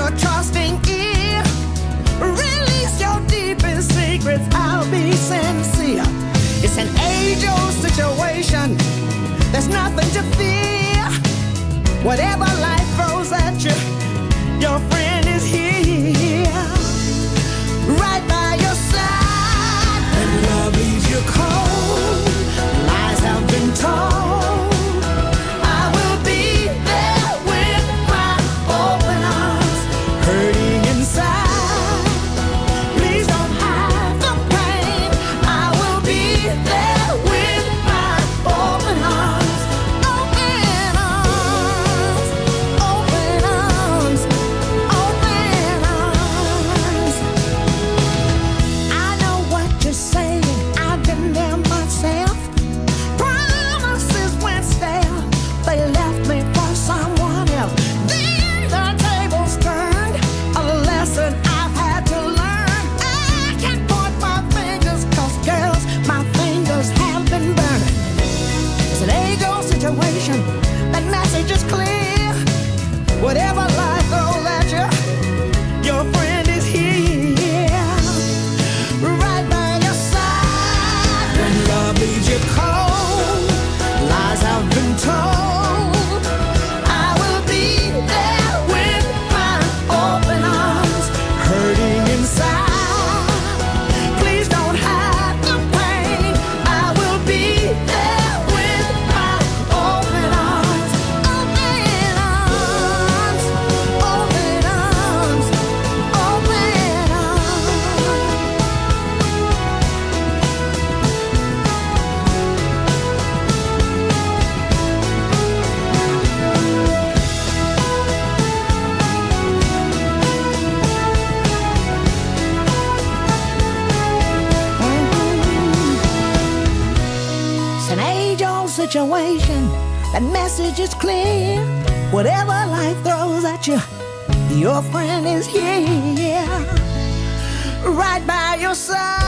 your trusting ear. Release your deepest secrets, I'll be sincere. It's an age-old situation, there's nothing to fear. Whatever life throws at you, your friend is here, right by your side. When love leaves you cold, lies have been told, I will be there with my open arms, hurting inside. Please don't hide the pain, I will be there with my open arms. Open arms, open arms, open arms. I know what you're saying, I've been there myself. Promises went stale, they left me for someone else. Then the tables turned, a lesson I've had to learn. I can't point my fingers, cause girls, my fingers have been burned. It's an age-old situation, that message is clear. Whatever life throws at you, your friend is here, right by your side. When love leaves you cold, lies have been told, I will be there with my open arms, hurting inside. Please don't hide the pain, I will be there with my open arms. Open arms, open arms, open arms. It's an age-old situation, that message is clear. Whatever life throws at you, your friend is here, right by your side.